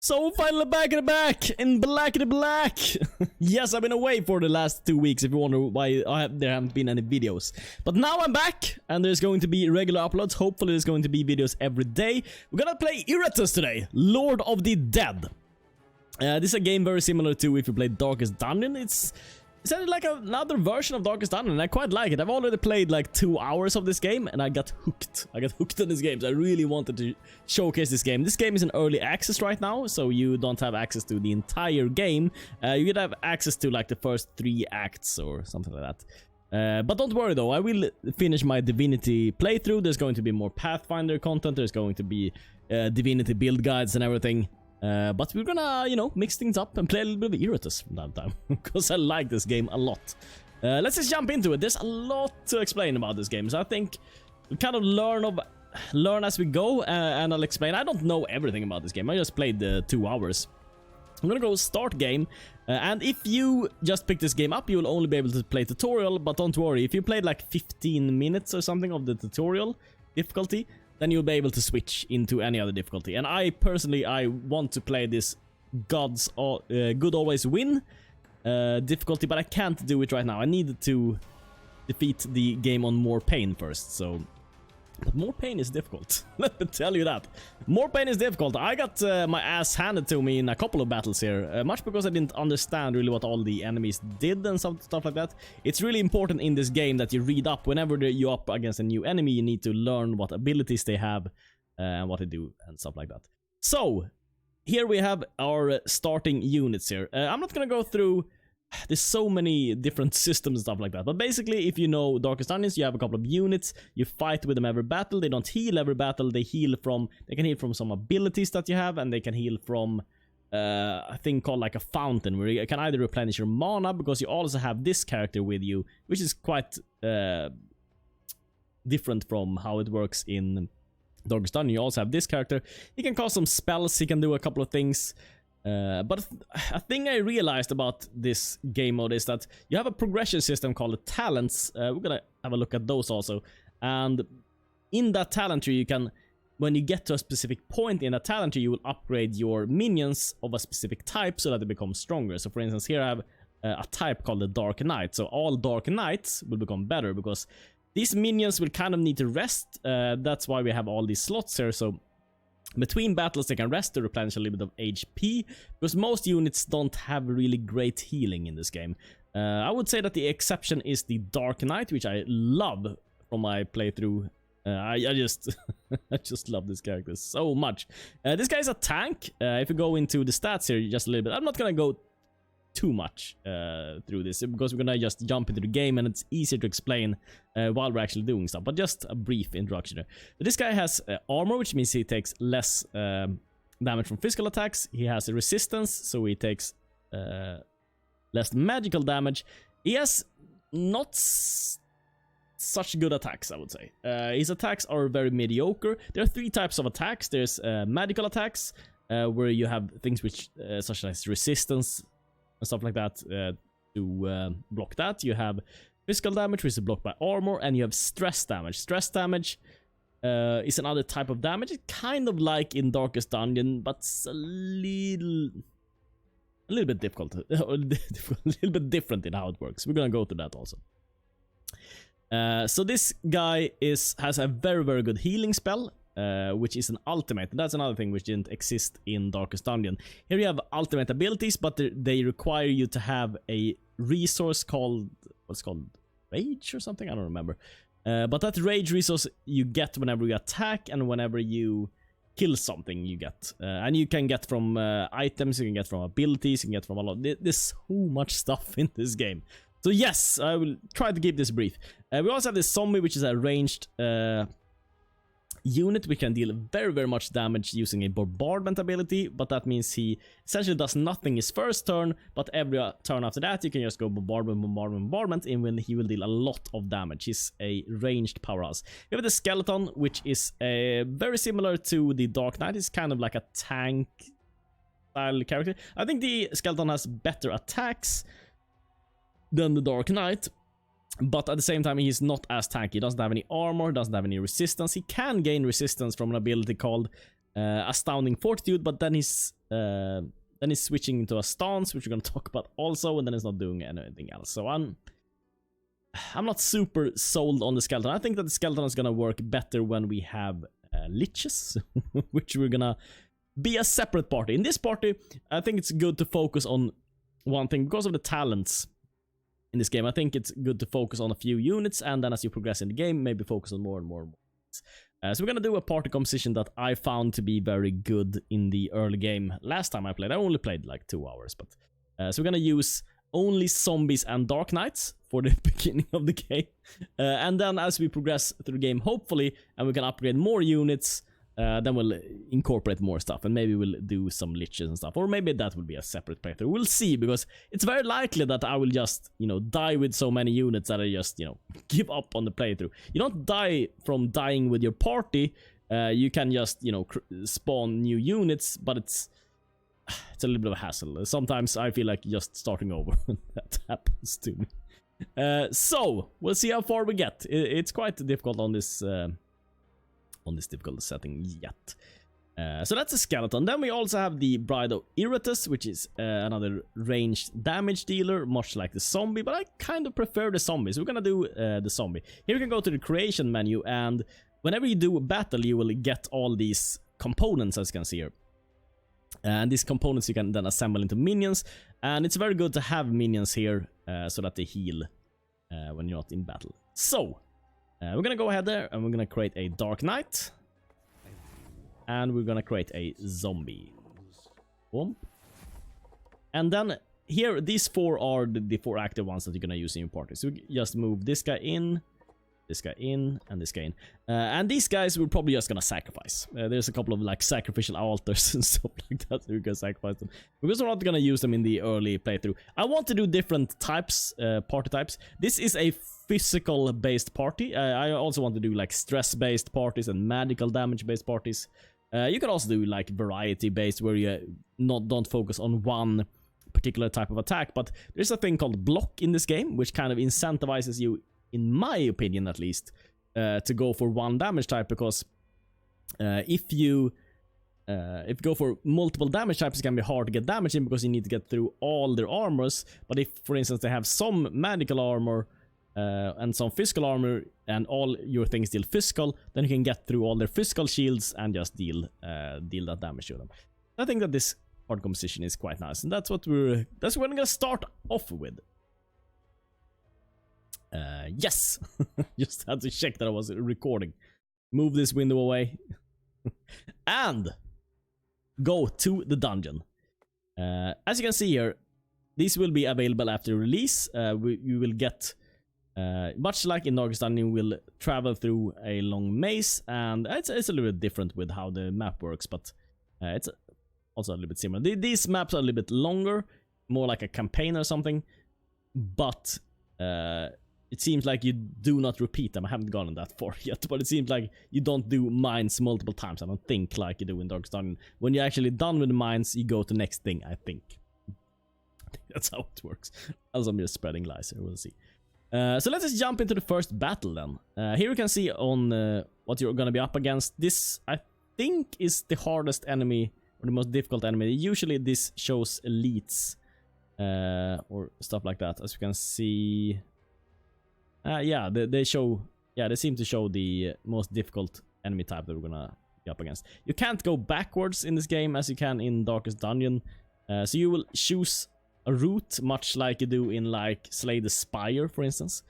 So finally back in the black. Yes, I've been away for the last 2 weeks if you wonder why there haven't been any videos. But now I'm back and there's going to be regular uploads. Hopefully there's going to be videos every day. We're gonna play Iratus today, Lord of the Dead. This is a game very similar to if you played Darkest Dungeon. It's like another version of Darkest Dungeon, and I quite like it. I've already played like 2 hours of this game, and I got hooked. I got hooked on this game, so I really wanted to showcase this game. This game is in early access right now, so you don't have access to the entire game. You could have access to like the first 3 acts or something like that. But don't worry though, I will finish my Divinity playthrough. There's going to be more Pathfinder content, there's going to be Divinity build guides and everything. But we're gonna, you know, mix things up and play a little bit of Iratus from time to time, because I like this game a lot. Let's just jump into it. There's a lot to explain about this game, so I think we kind of learn as we go, and I'll explain. I don't know everything about this game. I just played the 2 hours. I'm gonna go start game, and if you just pick this game up, you will only be able to play tutorial, but don't worry, if you played like 15 minutes or something of the tutorial difficulty, then you'll be able to switch into any other difficulty. And I personally, I want to play this Good Always Win difficulty, but I can't do it right now. I need to defeat the game on More Pain first, so... But More Pain is difficult, let me tell you that. More Pain is difficult. I got my ass handed to me in a couple of battles here, much because I didn't understand really what all the enemies did and stuff like that. It's really important in this game that you read up. Whenever you're up against a new enemy, you need to learn what abilities they have and what they do and stuff like that. So, here we have our starting units here. I'm not gonna go through... There's so many different systems and stuff like that. But basically, if you know Darkest Dungeons, you have a couple of units. You fight with them every battle. They don't heal every battle. They can heal from some abilities that you have, and they can heal from a thing called like a fountain, where you can either replenish your mana, because you also have this character with you, which is quite different from how it works in Darkest Dungeon. You also have this character. He can cast some spells. He can do a couple of things. But a thing I realized about this game mode is that you have a progression system called talents. We're gonna have a look at those also. And in that talent tree, you can, when you get to a specific point in a talent tree, you will upgrade your minions of a specific type so that they become stronger. So for instance, here I have a type called the Dark Knight. So all Dark Knights will become better, because these minions will kind of need to rest. That's why we have all these slots here. So between battles, they can rest to replenish a little bit of HP, because most units don't have really great healing in this game. I would say that the exception is the Dark Knight, which I love from my playthrough. I just I just love this character so much. This guy is a tank. If you go into the stats here just a little bit, I'm not gonna go too much through this, because we're gonna just jump into the game and it's easier to explain while we're actually doing stuff. But just a brief introduction here. So this guy has armor, which means he takes less damage from physical attacks. He has a resistance, so he takes less magical damage. He has not such good attacks, I would say. His attacks are very mediocre. There are 3 types of attacks. There's magical attacks, where you have things which such as resistance and stuff like that to block that. You have physical damage, which is blocked by armor, and you have stress damage. Stress damage is another type of damage. It's kind of like in Darkest Dungeon, but it's a little bit difficult, a little bit different in how it works. We're gonna go to that also. So this guy has a very, very good healing spell, which is an ultimate. That's another thing which didn't exist in Darkest Dungeon. Here you have ultimate abilities, but they require you to have a resource called, what's called, rage or something? I don't remember. But that rage resource you get whenever you attack and whenever you kill something you get. And you can get from items, you can get from abilities, you can get from a lot. There's so much stuff in this game. So yes, I will try to keep this brief. We also have this zombie, which is a ranged unit. We can deal very, very much damage using a bombardment ability, but that means he essentially does nothing his first turn, but every turn after that you can just go bombardment, and when he will deal a lot of damage. He's a ranged powerhouse. We have the skeleton, which is very similar to the Dark Knight. It's kind of like a tank style character. I think the skeleton has better attacks than the Dark Knight, but at the same time he's not as tanky. He doesn't have any armor, doesn't have any resistance. He can gain resistance from an ability called astounding fortitude, but then he's switching into a stance, which we're gonna talk about also, and then he's not doing anything else. So I'm not super sold on the skeleton. I think that the skeleton is gonna work better when we have liches, which we're gonna be a separate party. In this party, I think it's good to focus on one thing because of the talents in this game. I think it's good to focus on a few units, and then as you progress in the game, maybe focus on more and more units. So we're gonna do a party composition that I found to be very good in the early game. Last time I played, I only played like 2 hours, but so we're gonna use only zombies and dark knights for the beginning of the game, and then as we progress through the game, hopefully, and we can upgrade more units, then we'll incorporate more stuff, and maybe we'll do some liches and stuff, or maybe that will be a separate playthrough. We'll see, because it's very likely that I will just, die with so many units that I just, give up on the playthrough. You don't die from dying with your party. You can just, spawn new units, but it's a little bit of a hassle. Sometimes I feel like just starting over when that happens to me. So we'll see how far we get. It's quite difficult on this difficult setting yet. So that's a skeleton. Then we also have the Bride of Iratus, which is another ranged damage dealer, much like the zombie, but I kind of prefer the zombie, so we're gonna do the zombie. Here you can go to the creation menu, and whenever you do a battle, you will get all these components, as you can see here. And these components you can then assemble into minions, and it's very good to have minions here so that they heal when you're not in battle. So we're gonna go ahead there, and we're gonna create a Dark Knight, and we're gonna create a zombie. Boom. And then here, these 4 are the 4 active ones that you're gonna use in your party. So we just move this guy in, this guy in, and this guy in. And these guys we're probably just gonna sacrifice. There's a couple of like sacrificial altars and stuff like that, so we're gonna sacrifice them, because we're not gonna use them in the early playthrough. I want to do different types, party types. This is a physical based party. I also want to do like stress based parties and magical damage based parties. You can also do like variety based, where you don't focus on one particular type of attack, but there's a thing called block in this game, which kind of incentivizes you, in my opinion at least, to go for one damage type, because if you go for multiple damage types, it can be hard to get damage in, because you need to get through all their armors. But if, for instance, they have some magical armor and some physical armor, and all your things deal physical, then you can get through all their physical shields and just deal that damage to them. I think that this party composition is quite nice, and that's what we're gonna start off with. Yes. Just had to check that I was recording. Move this window away. And go to the dungeon. As you can see here, these will be available after release. You will get, much like in Darkest Dungeon, will travel through a long maze, and it's a little bit different with how the map works, but it's also a little bit similar. These maps are a little bit longer, more like a campaign or something, but it seems like you do not repeat them. I haven't gotten that far yet, but it seems like you don't do mines multiple times. I don't think like you do in Darkest Dungeon. When you're actually done with the mines, you go to the next thing, I think. That's how it works. Else I'm just spreading lies here, we'll see. So let's just jump into the first battle then. Here you can see on what you're gonna be up against. This, I think, is the hardest enemy, or the most difficult enemy. Usually this shows elites or stuff like that, as you can see. Yeah, they seem to show the most difficult enemy type that we're gonna be up against. You can't go backwards in this game as you can in Darkest Dungeon, so you will choose a route, much like you do in like Slay the Spire, for instance,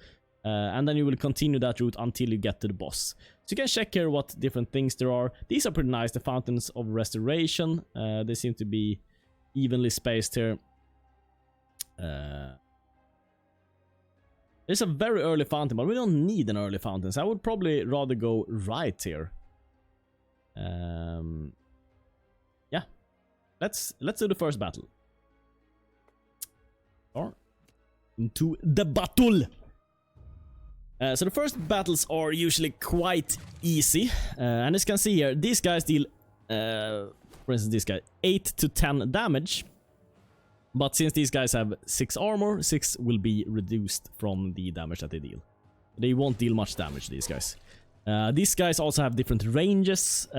and then you will continue that route until you get to the boss. So you can check here what different things there are. These are pretty nice, the Fountains of Restoration. They seem to be evenly spaced here. There's a very early fountain, but we don't need an early fountain, so I would probably rather go right here. Yeah, let's do the first battle. Or into the battle. So the first battles are usually quite easy, and as you can see here, these guys deal, for instance, this guy 8 to 10 damage. But since these guys have 6 armor, 6 will be reduced from the damage that they deal. They won't deal much damage, these guys. These guys also have different ranges.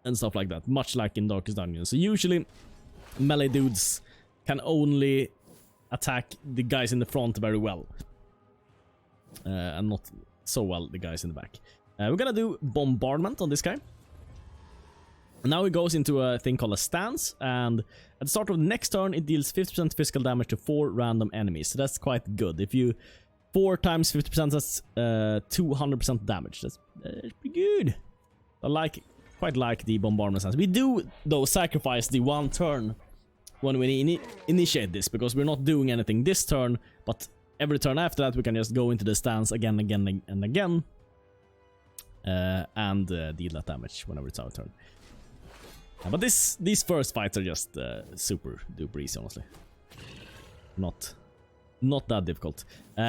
and stuff like that, much like in Darkest Dungeon. So usually melee dudes can only attack the guys in the front very well, and not so well the guys in the back. We're gonna do bombardment on this guy. And now it goes into a thing called a stance, and at the start of the next turn it deals 50% physical damage to 4 random enemies. So that's quite good. If you 4 times 50%, that's 200% damage. That's pretty good. I quite like the bombardment stance. We do though sacrifice the 1 turn when we initiate this, because we're not doing anything this turn, but every turn after that we can just go into the stance again and again, and deal that damage whenever it's our turn. But these first fights are just super duper easy, honestly. Not that difficult.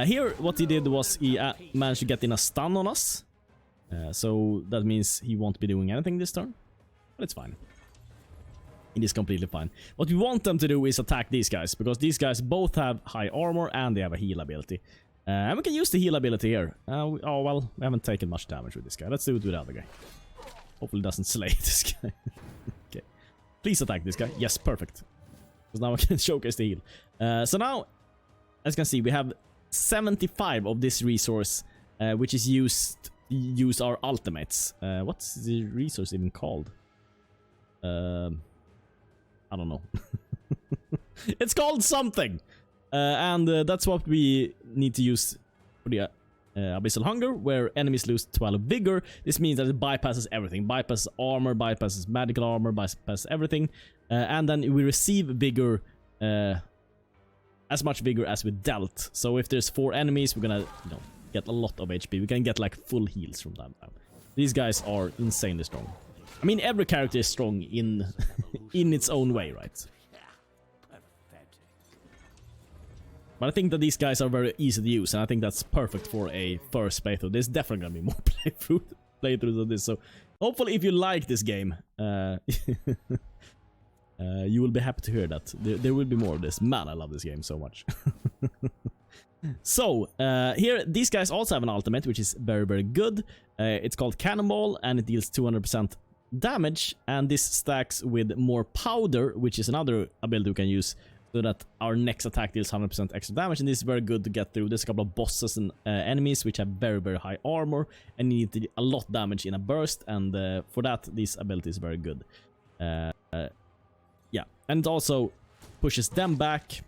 Here what he did was he managed to get in a stun on us, so that means he won't be doing anything this turn, but it's fine. It is completely fine. What we want them to do is attack these guys, because these guys both have high armor and they have a heal ability. And we can use the heal ability here. Oh well, we haven't taken much damage with this guy. Let's do it with the other guy. Hopefully it doesn't slay this guy. Okay. Please attack this guy. Yes, perfect. Because now I can showcase the heal. So now, as you can see, we have 75 of this resource, which is used to use our ultimates. What's the resource even called? I don't know. It's called something. And that's what we need to use for the Abyssal Hunger, where enemies lose 12 vigor. This means that it bypasses everything. Bypasses armor, bypasses magical armor, bypasses everything. And then we receive vigor, as much vigor as we dealt. So if there's 4 enemies, we're gonna get a lot of HP. We can get like full heals from them. These guys are insanely strong. I mean, every character is strong in its own way, right? But I think that these guys are very easy to use, and I think that's perfect for a first playthrough. There's definitely gonna be more playthroughs of this, so hopefully if you like this game, you will be happy to hear that. There will be more of this. Man, I love this game so much. So, here, these guys also have an ultimate, which is very, very good. It's called Cannonball, and it deals 200% damage, and this stacks with more powder, which is another ability we can use, so that our next attack deals 100% extra damage, and this is very good to get through. There's a couple of bosses and enemies which have very, very high armor, and you need to do a lot of damage in a burst, and for that, this ability is very good. Yeah, and it also pushes them back,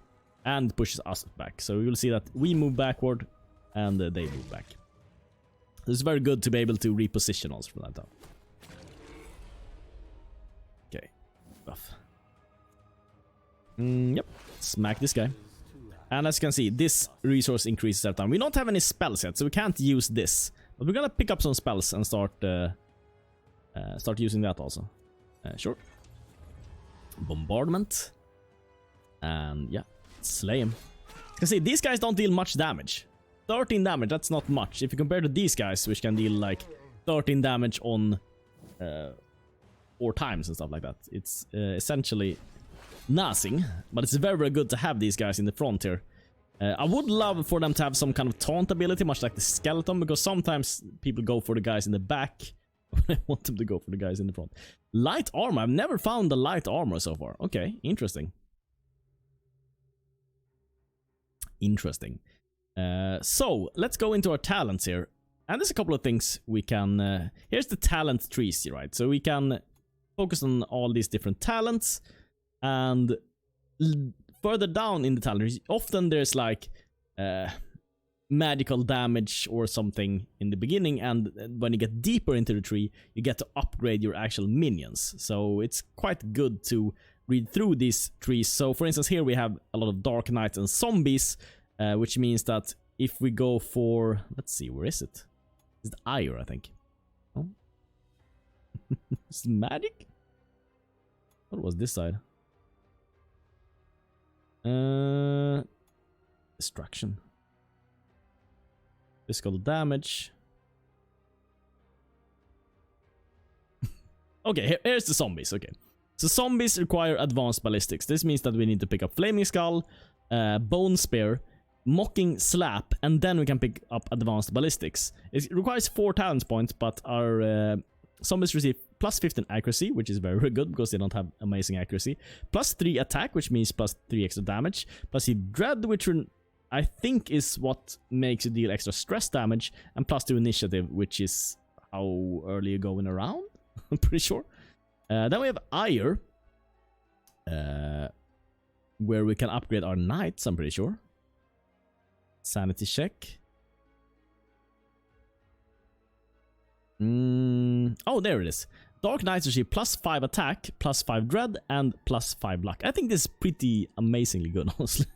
and pushes us back, so you'll see that we move backward, and they move back. It's very good to be able to reposition us from that time. Okay, buff. Yep, smack this guy. And as you can see, this resource increases every time. We don't have any spells yet, so we can't use this. But we're gonna pick up some spells and start using that also. Sure. Bombardment. And yeah, slay him. You can see, these guys don't deal much damage. 13 damage, that's not much. If you compare to these guys, which can deal like 13 damage on 4 times and stuff like that. It's essentially nothing, but it's very, very good to have these guys in the front here. I would love for them to have some kind of taunt ability, much like the skeleton, because sometimes people go for the guys in the back. I want them to go for the guys in the front. Light armor, I've never found the light armor so far. Okay, interesting. Interesting. So, let's go into our talents here. And there's a couple of things we can... here's the talent trees, right? So we can focus on all these different talents. And further down in the talent trees, often there's like magical damage or something in the beginning. And when you get deeper into the tree, you get to upgrade your actual minions. So it's quite good to read through these trees. So for instance, here we have a lot of Dark Knights and Zombies. Which means that if we go for... Let's see, where is it? It's the Ire, I think. Oh. Is it magic? What was this side? Destruction. Physical damage. Okay, here's the zombies. Okay. So zombies require advanced ballistics. This means that we need to pick up Flaming Skull, Bone Spear, Mocking Slap, and then we can pick up advanced ballistics. It requires 4 talent points, but our zombies receive plus 15 accuracy, which is very, very good because they don't have amazing accuracy. Plus 3 attack, which means plus 3 extra damage. Plus dread, which I think is what makes you deal extra stress damage. And plus 2 initiative, which is how early you go in a round. I'm pretty sure. Then we have ire, where we can upgrade our knights, I'm pretty sure. Sanity check. Oh, there it is. Dark Knights receive plus 5 attack, plus 5 dread, and plus 5 luck. I think this is pretty amazingly good, honestly.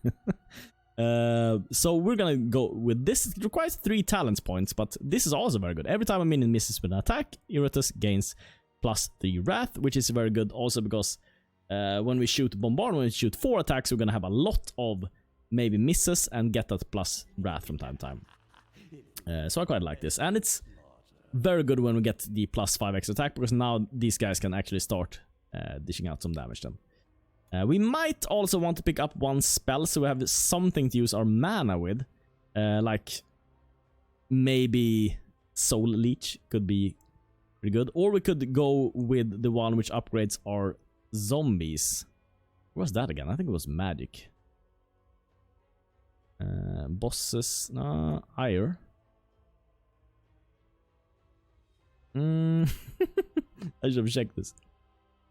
So we're gonna go with this. It requires 3 talents points, but this is also very good. Every time a minion misses with an attack, Iratus gains plus 3 wrath, which is very good also because when we shoot bombard, when we shoot 4 attacks, we're gonna have a lot of maybe misses and get that plus wrath from time to time. So I quite like this, and it's very good when we get the plus 5 extra attack, because now these guys can actually start dishing out some damage then. We might also want to pick up 1 spell, so we have something to use our mana with. Like maybe Soul Leech could be pretty good. Or we could go with the one which upgrades our zombies. What was that again? I think it was magic. Bosses, ire. I should have checked this.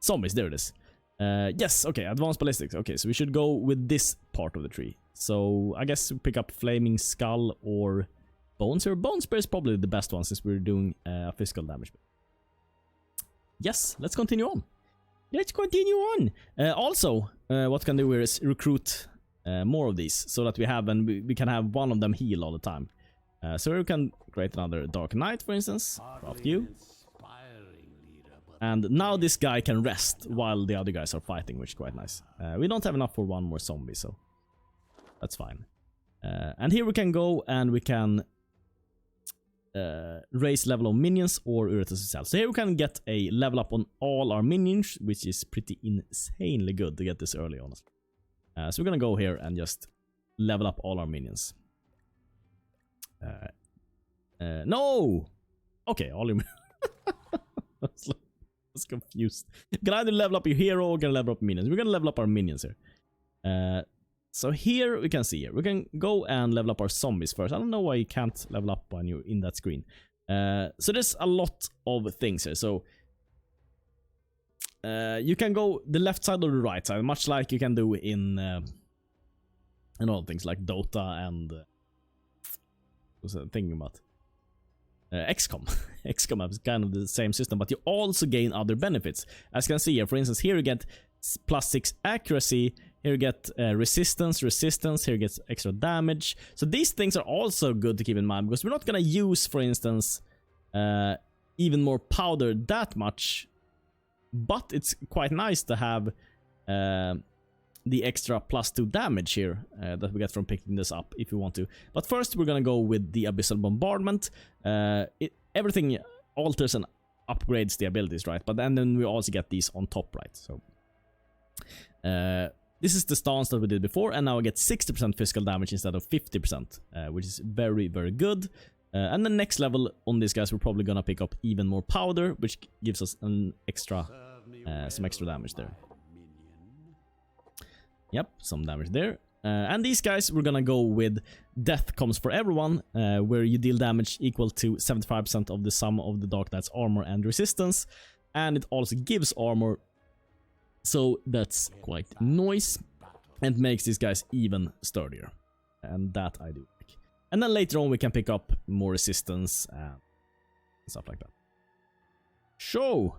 Zombies, there it is. Yes, okay, advanced ballistics. Okay, so we should go with this part of the tree. So I guess we pick up flaming skull or bone spear. Bone spear is probably the best one since we're doing physical damage. Yes, let's continue on. Let's continue on. Also, what we can do here is recruit more of these so that we have, and we can have one of them heal all the time. So we can create another Dark Knight, for instance, craft you. And now this guy can rest while the other guys are fighting, which is quite nice. We don't have enough for 1 more zombie, so that's fine. And here we can go and we can raise level of minions or Iratus itself. So here we can get a level up on all our minions, which is pretty insanely good to get this early, honestly. So we're gonna go here and just level up all our minions. No! Okay, all your I was confused. You can either level up your hero or can level up minions. We're gonna level up our minions here. So here we can see here. We can go and level up our zombies first. I don't know why you can't level up when you're in that screen. So there's a lot of things here. So you can go the left side or the right side, much like you can do in all things like Dota and was I thinking about? XCOM. XCOM has kind of the same system, but you also gain other benefits. As you can see here, for instance, here you get plus 6 accuracy, here you get resistance, here you get extra damage. So these things are also good to keep in mind, because we're not gonna use, for instance, even more powder that much, but it's quite nice to have the extra plus 2 damage here that we get from picking this up if you want to. But first we're gonna go with the Abyssal Bombardment. Everything alters and upgrades the abilities, right? But then we also get these on top, right? So this is the stance that we did before, and now I get 60% physical damage instead of 50%, which is very, very good. And the next level on these guys, we're probably gonna pick up even more powder, which gives us an extra, some extra damage there. Yep, some damage there. And these guys, we're gonna go with Death Comes for Everyone, where you deal damage equal to 75% of the sum of the Dark Knight's armor and resistance. And it also gives armor, so that's quite nice, and makes these guys even sturdier. And that I do like. And then later on we can pick up more resistance and stuff like that. So,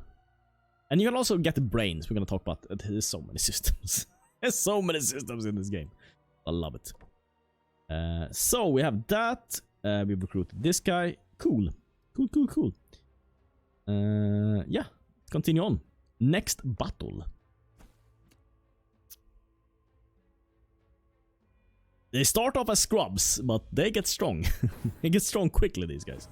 and you can also get the brains. We're gonna talk about it. There's so many systems. There's so many systems in this game. I love it. So we have that. We've recruited this guy. Cool. Cool. Yeah, continue on. Next battle. They start off as scrubs, but they get strong. They get strong quickly, these guys.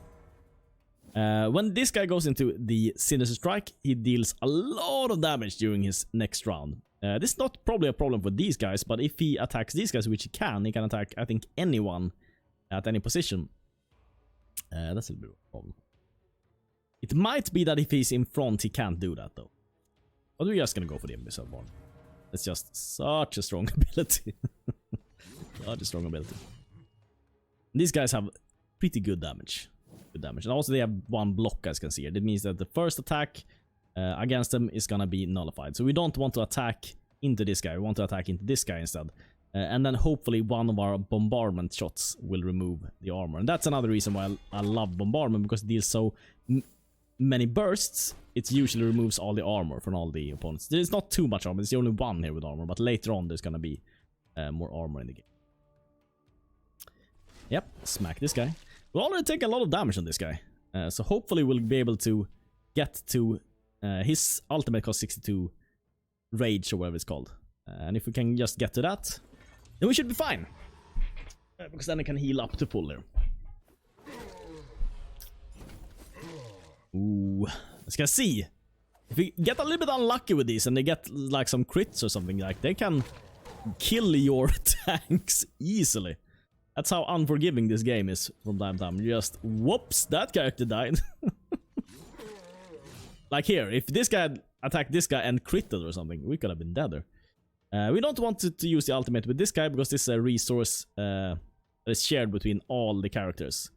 When this guy goes into the Sinister Strike, he deals a lot of damage during his next round. This is not probably a problem for these guys, but if he attacks these guys, which he can attack, I think, anyone at any position. That's a little bit of a problem. It might be that if he's in front, he can't do that though. But we're just gonna go for the Abyssal Barn. It's just such a strong ability. Such a strong ability. These guys have pretty good damage. And also they have one block, as you can see here. That means that the first attack against them is gonna be nullified. So we don't want to attack into this guy. We want to attack into this guy instead. And then hopefully one of our bombardment shots will remove the armor. And that's another reason why I love bombardment, because it deals so many bursts. It usually removes all the armor from all the opponents. There's not too much armor. There's the only one here with armor. But later on there's gonna be more armor in the game. Yep, smack this guy. We'll already take a lot of damage on this guy. So hopefully we'll be able to get to his ultimate cost 62 rage or whatever it's called. And if we can just get to that, then we should be fine. Because then I can heal up to full there. Ooh, as you can see, if we get a little bit unlucky with these and they get like some crits or something, like they can kill your tanks easily. That's how unforgiving this game is from time to time. Just, whoops, that character died. Like here, if this guy attacked this guy and critted or something, we could have been dead there. We don't want to use the ultimate with this guy because this is a resource that is shared between all the characters.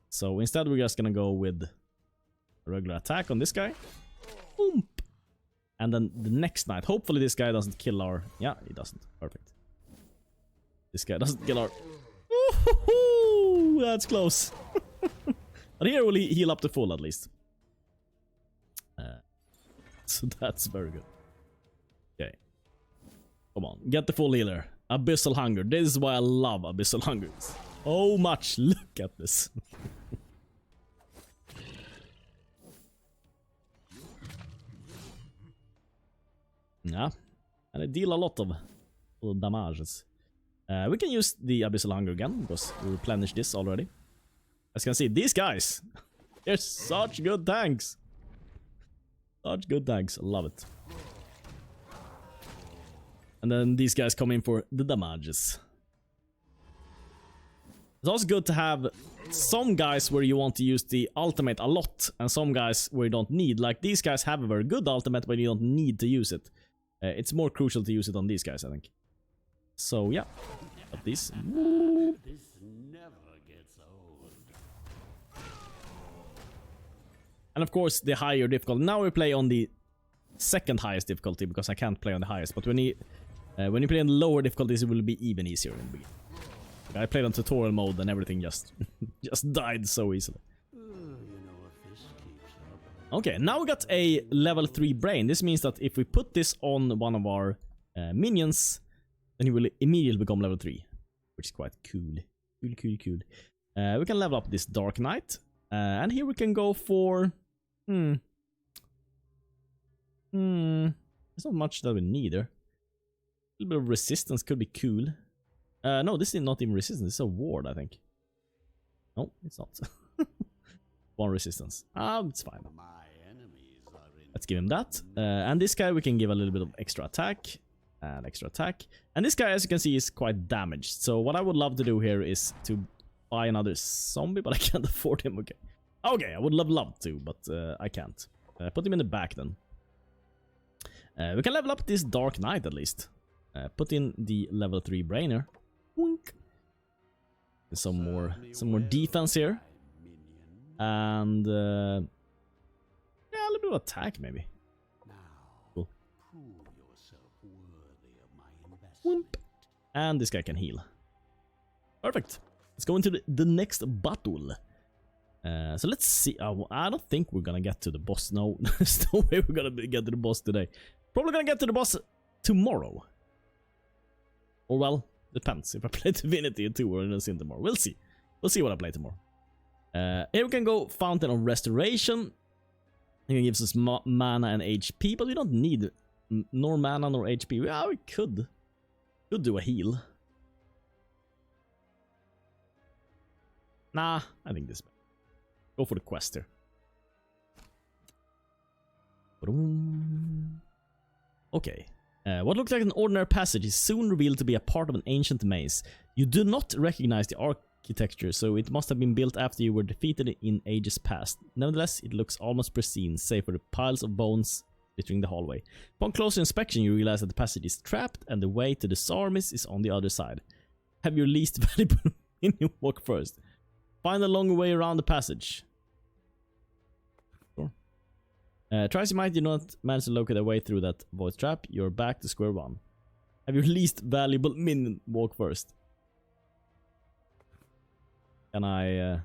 So instead we're just gonna go with a regular attack on this guy. Boom. And then the next knight. Hopefully this guy doesn't kill our... Yeah, he doesn't. Perfect. This guy doesn't kill our... Ooh, that's close. But here we'll heal up to full at least. So that's very good. Okay. Come on, get the full healer. Abyssal Hunger. This is why I love Abyssal Hunger. So much. Look at this. Yeah. And they deal a lot of damages. We can use the Abyssal Hunger again, because we replenished this already. As you can see, these guys, they're such good tanks. Such good tanks, love it. And then these guys come in for the damages. It's also good to have some guys where you want to use the ultimate a lot, and some guys where you don't need. Like these guys have a very good ultimate, but you don't need to use it. It's more crucial to use it on these guys, I think. So yeah, got these. This never gets old. And of course the higher difficulty. Now we play on the second highest difficulty because I can't play on the highest. But when you play on the lower difficulties, it will be even easier in the beginning. I played on tutorial mode and everything just died so easily. Okay, now we got a level 3 brain. This means that if we put this on one of our minions, then he will immediately become level 3, which is quite cool. Cool. We can level up this Dark Knight, and here we can go for there's not much that we need there. A little bit of resistance could be cool. No, this is not even resistance. This is a ward, I think. No, it's not. One resistance. It's fine. Let's give him that. And this guy we can give a little bit of extra attack. And extra attack. And this guy, as you can see, is quite damaged. So what I would love to do here is to buy another zombie, but I can't afford him. Okay, I would love to, but I can't. Put him in the back then. We can level up this Dark Knight at least. Put in the level 3 brainer. Wink. Some more defense here. And yeah, a little bit of attack maybe. Cool. Whoop. And this guy can heal. Perfect. Let's go into the next battle. So let's see. I don't think we're gonna get to the boss. No, there's no way we're gonna get to the boss today. Probably gonna get to the boss tomorrow. Or well, depends if I play Divinity 2 or Sin tomorrow. We'll see. We'll see what I play tomorrow. Here we can go Fountain of Restoration. It gives us mana and HP, but we don't need nor mana nor HP. Yeah, we could do a heal. Nah, I think this. Go for the quest here. Okay. What looks like an ordinary passage is soon revealed to be a part of an ancient maze. You do not recognize the architecture, so it must have been built after you were defeated in ages past. Nevertheless, it looks almost pristine, save for the piles of bones littering the hallway. Upon closer inspection, you realize that the passage is trapped and the way to the Sarmis is on the other side. Have your least valuable minion walk first. Find a long way around the passage. Sure. Try as you might, you not manage to locate a way through that void trap. You're back to square one. Have your least valuable minion walk first. Can I...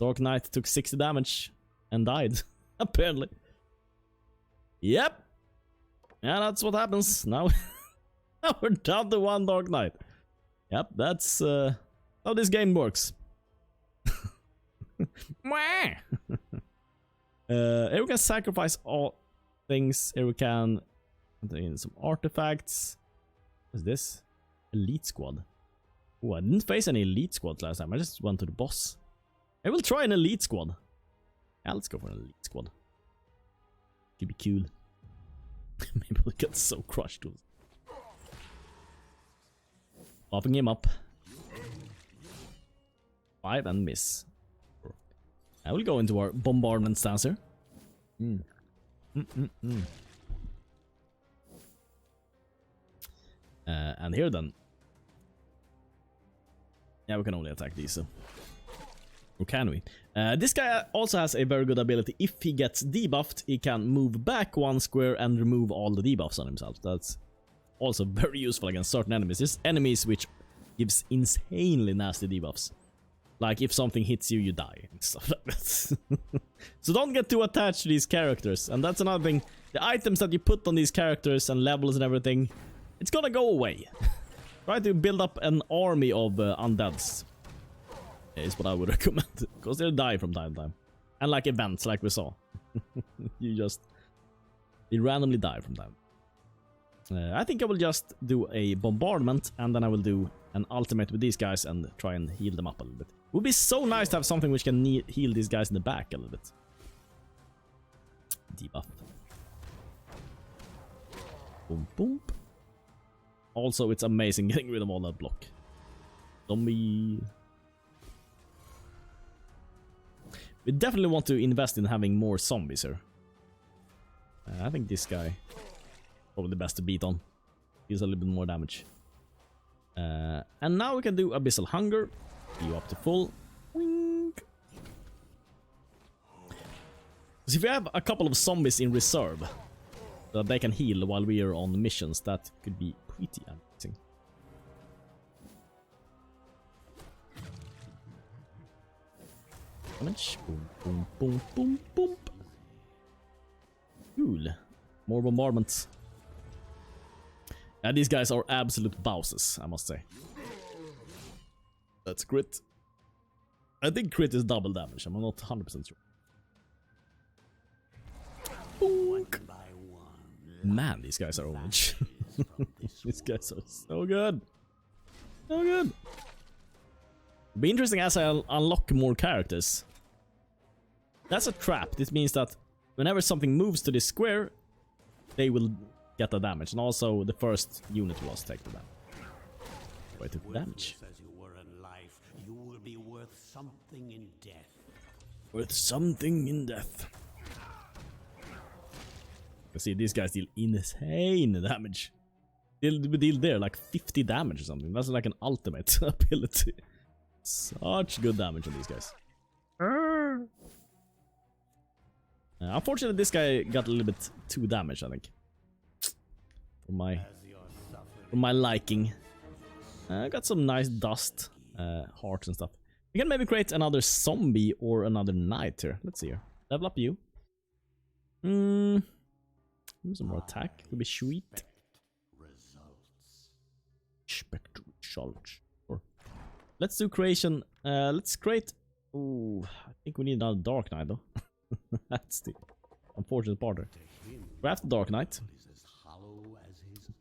Dark Knight took 60 damage and died, apparently. Yep. Yeah, that's what happens. Now we're down to 1 Dark Knight. Yep, that's how this game works. Here we can sacrifice all things. Here we can contain some artifacts. What's this? Elite squad. Oh, I didn't face any elite squads last time. I just went to the boss. I will try an elite squad. Yeah, let's go for an elite squad. Could be cool. Maybe we'll get so crushed. Popping him up. 5 and miss. I will go into our bombardment stance here. And here then. Yeah, we can only attack these, so. Or can we? This guy also has a very good ability. If he gets debuffed, he can move back 1 square and remove all the debuffs on himself. That's also very useful against certain enemies. There's enemies which gives insanely nasty debuffs. Like if something hits you, you die and stuff like that. So don't get too attached to these characters. And that's another thing. The items that you put on these characters and levels and everything, it's gonna go away. Try to build up an army of undeads. Is what I would recommend. Because they'll die from time to time. And like events, like we saw. They randomly die from time. I think I will just do a bombardment. And then I will do an ultimate with these guys and try and heal them up a little bit. It would be so nice to have something which can heal these guys in the back a little bit. Debuff. Boom, boom. Also, it's amazing getting rid of all that block. Zombie. We definitely want to invest in having more zombies here. I think this guy probably the best to beat on. Deals a little bit more damage. And now we can do Abyssal Hunger. You up to full. Wink. So if we have a couple of zombies in reserve that they can heal while we are on missions, that could be pretty amazing. Damage. Boom, boom, boom, boom, boom. Cool. More bombardments. These guys are absolute bouses, I must say. That's crit. I think crit is double damage. I'm not 100% sure. Boink. Man, these guys are orange. These guys are so good. So good. It'll be interesting as I unlock more characters. That's a trap. This means that whenever something moves to this square, they will get the damage. And also the first unit will also take the damage. Wait, took damage. As you were in life, you will be worth something in death. Worth something in death. You see, these guys deal insane damage. They'll deal there like 50 damage or something. That's like an ultimate ability. Such good damage on these guys. Unfortunately, this guy got a little bit too damaged, I think. For my liking. Got some nice dust, hearts and stuff. We can maybe create another zombie or another knight here. Let's see here. Level up you. Some more attack. Would be sweet. Expect results. Or let's do creation. Let's create. Ooh, I think we need another Dark Knight though. That's the unfortunate part here. Craft the Dark Knight.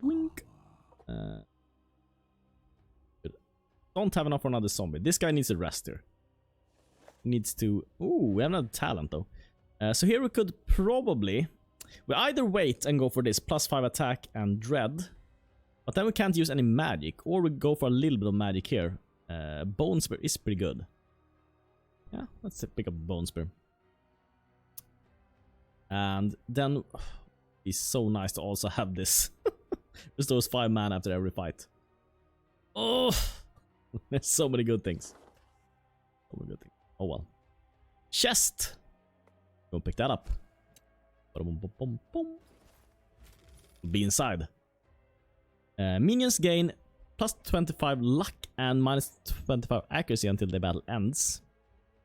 Wink. Don't have enough for another zombie. This guy needs a rest here. He needs to. Ooh, we have another talent though. So here we could probably. We either wait and go for this +5 attack and dread. But then we can't use any magic. Or we go for a little bit of magic here. Bone Spear is pretty good. Yeah, let's pick up Bone Spear. And then it's so nice to also have this. Restores 5 mana after every fight. Oh, there's so many good things. So many good things. Oh well. Chest. Go pick that up. Be inside. Minions gain plus 25 luck and minus 25 accuracy until the battle ends.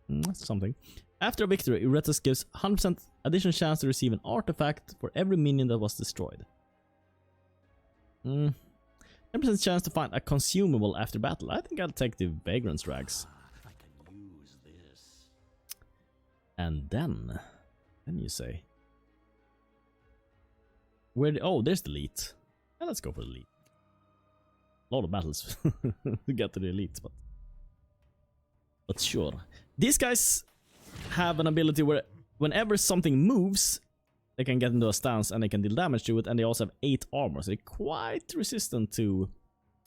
That's something. After a victory, Iratus gives 100% additional chance to receive an artifact for every minion that was destroyed. 10% chance to find a consumable after battle. I think I'll take the Vagrant's Rags. I can use this. And then you say, where? Oh, there's the elite. Yeah, let's go for the elite. A lot of battles to get to the elites, but sure. These guys have an ability where whenever something moves, they can get into a stance and they can deal damage to it, and they also have 8 armor, so they're quite resistant to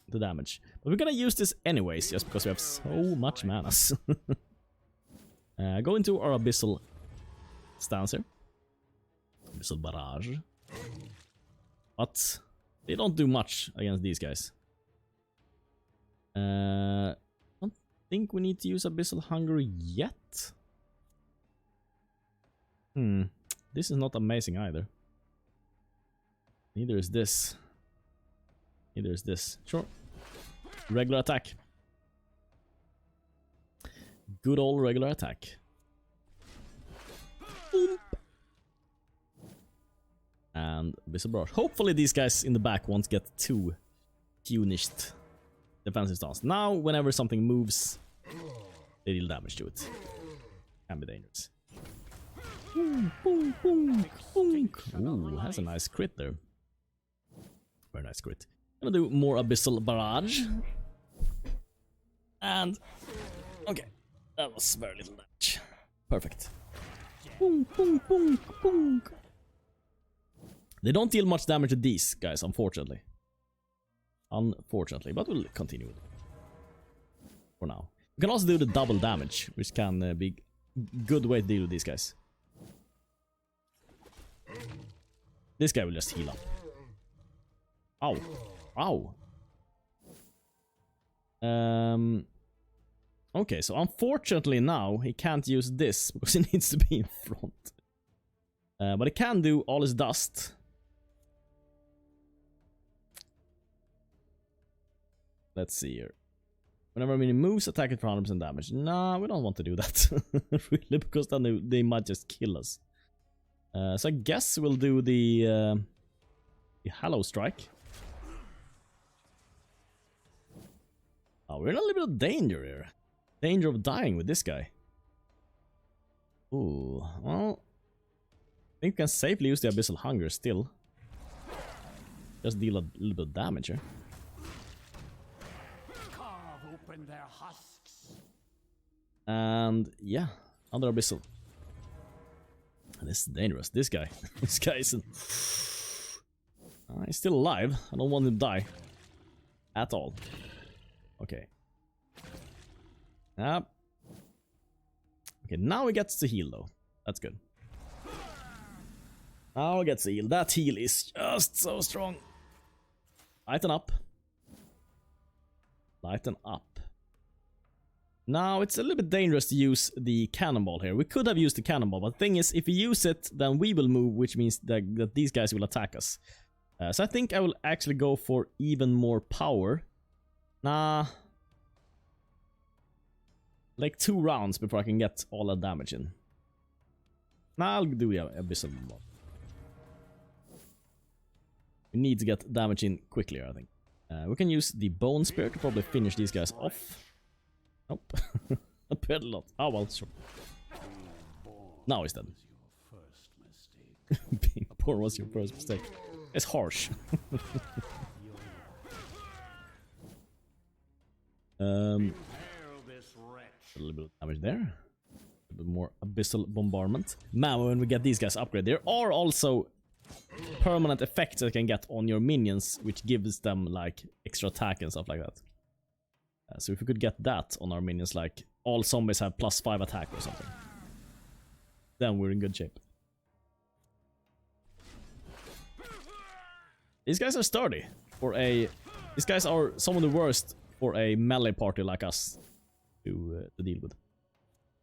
the damage. But we're gonna use this anyways, just because we have so much mana. Go into our Abyssal stance here. Abyssal Barrage. But they don't do much against these guys. I don't think we need to use Abyssal Hunger yet. This is not amazing either. Neither is this. Neither is this. Sure. Regular attack. Good old regular attack. Boom. And Abyssal Barrage. Hopefully these guys in the back won't get too punished. Defensive stance. Now, whenever something moves, they deal damage to it. Can be dangerous. Boom, boom, boom, boom. Ooh, that's a nice crit there. Very nice crit. Gonna do more Abyssal Barrage. And okay, that was very little damage. Perfect. Boom, boom, boom, boom. They don't deal much damage to these guys, unfortunately. But we'll continue with it for now. We can also do the double damage, which can be good way to deal with these guys. This guy will just heal up. Ow. Ow. Okay, so unfortunately now he can't use this because he needs to be in front. But he can do all his dust. Let's see here. Whenever a minion moves, attack it for 100% damage. Nah, we don't want to do that. Really, because then they might just kill us. So I guess we'll do the Hallow Strike. Oh, we're in a little bit of danger here. Danger of dying with this guy. Ooh, well, I think we can safely use the Abyssal Hunger still. Just deal a little bit of damage here. Carve open their husks. And yeah, another Abyssal. And this is dangerous. This guy. This guy isn't... he's still alive. I don't want him to die. At all. Okay. Yep. Okay, now he gets to heal though. That's good. Now he gets to heal. That heal is just so strong. Lighten up. Lighten up. Now it's a little bit dangerous to use the cannonball here. We could have used the cannonball, but the thing is, if we use it, then we will move, which means that these guys will attack us. So I think I will actually go for even more power. Nah. Like 2 rounds before I can get all that damage in. Nah, I'll do the Abyssal Bomb. We need to get damage in quickly, I think. We can use the Bone Spear to probably finish these guys off. Nope. Appeared a lot. Oh well, sure. Now he's dead. Being born was your first mistake. It's harsh. A little bit of damage there. A little bit more Abyssal Bombardment. Man, when we get these guys upgraded, there are also permanent effects that you can get on your minions, which gives them like extra attack and stuff like that. So if we could get that on our minions, like all zombies have +5 attack or something, then we're in good shape. These guys are sturdy for a... These guys are some of the worst for a melee party like us to deal with.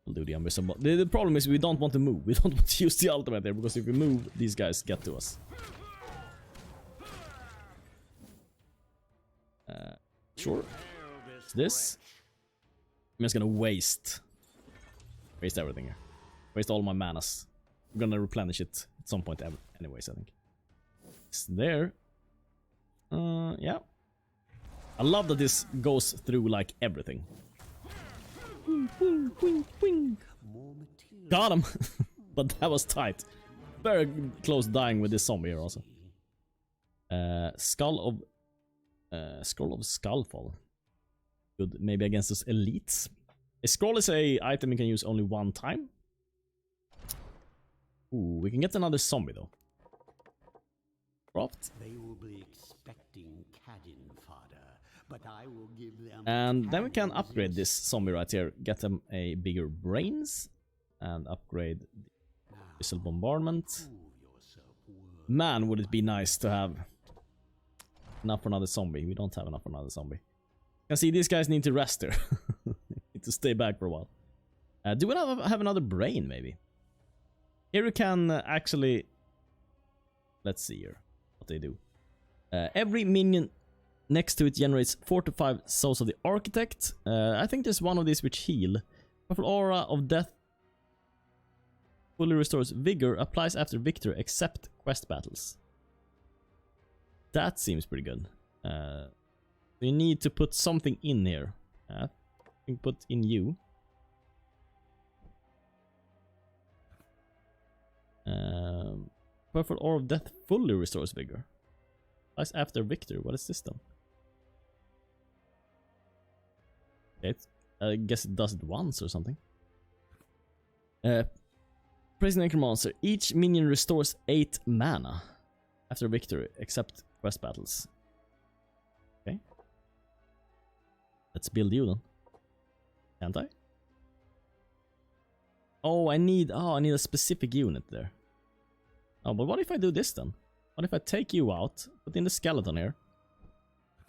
We'll do the invisible. The problem is we don't want to move. We don't want to use the ultimate there, because if we move, these guys get to us. Sure. This. I'm just gonna waste everything here. Waste all my manas. I'm gonna replenish it at some point anyways, I think. It's there. Yeah. I love that this goes through like everything. Got him! But that was tight. Very close dying with this zombie here also. Scroll of Skullfall. Good, maybe against those elites. A scroll is a item you can use only one time. Ooh, we can get another zombie though. Dropped. They will be expecting cannon fodder, but I will give them. And then we can upgrade this zombie right here. Get them a bigger brains and upgrade the missile bombardment. Man, would it be nice to have enough for another zombie. We don't have enough for another zombie. You can see these guys need to rest here. Need to stay back for a while. Do we have another brain maybe? Here we can actually... Let's see here what they do. Every minion next to it generates 4 to 5 souls of the architect. I think there's one of these which heal. Powerful aura of death fully restores vigor, applies after victory except quest battles. That seems pretty good. We need to put something in here. I think put in you. Powerful aura of death fully restores vigor. Applies after victory. What is this then? I guess it does it once or something. Praise Necromancer. Each minion restores 8 mana after victory, except quest battles. Okay. Let's build you then. Can't I? Oh, I need a specific unit there. Oh, but what if I do this then? What if I take you out, put in the skeleton here,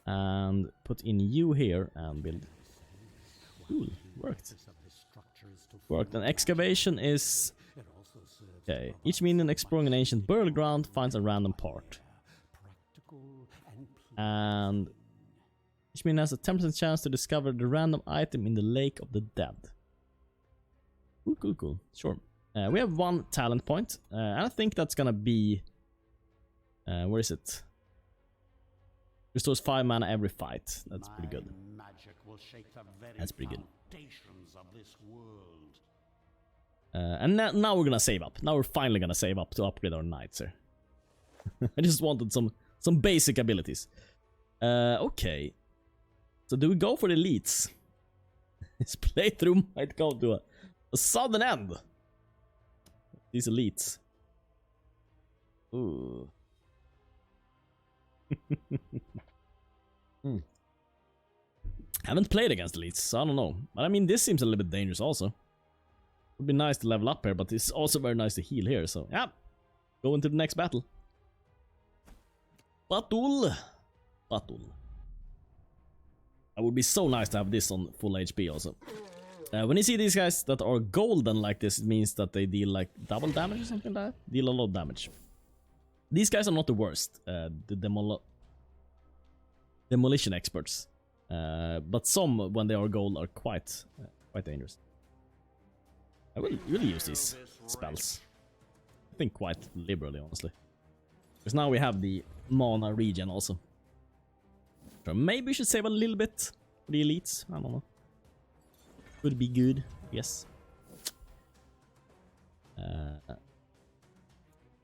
and put in you here and build? Cool, worked. Worked. And excavation is... Okay, each minion exploring an ancient burial ground finds a random part. And each minion has a 10% chance to discover the random item in the Lake of the Dead. Cool, cool, cool. Sure. We have 1 talent point, and I think that's gonna be... where is it? Restores 5 mana every fight. That's pretty good. That's pretty good. And now we're gonna save up. Now we're finally gonna save up to upgrade our knights here. I just wanted some basic abilities. Okay. So do we go for the elites? This playthrough might go to a sudden end. These elites. Ooh. Haven't played against elites, so I don't know. But I mean, this seems a little bit dangerous also. Would be nice to level up here, but it's also very nice to heal here, so yeah. Go into the next battle. Battle. It would be so nice to have this on full HP also. When you see these guys that are golden like this, it means that they deal like double damage or something like that. Deal a lot of damage. These guys are not the worst. The demolition experts. But some, when they are gold, are quite dangerous. I will use these spells. I think quite liberally, honestly. Because now we have the mana regen also. So maybe we should save a little bit for the elites. I don't know. Would be good, yes.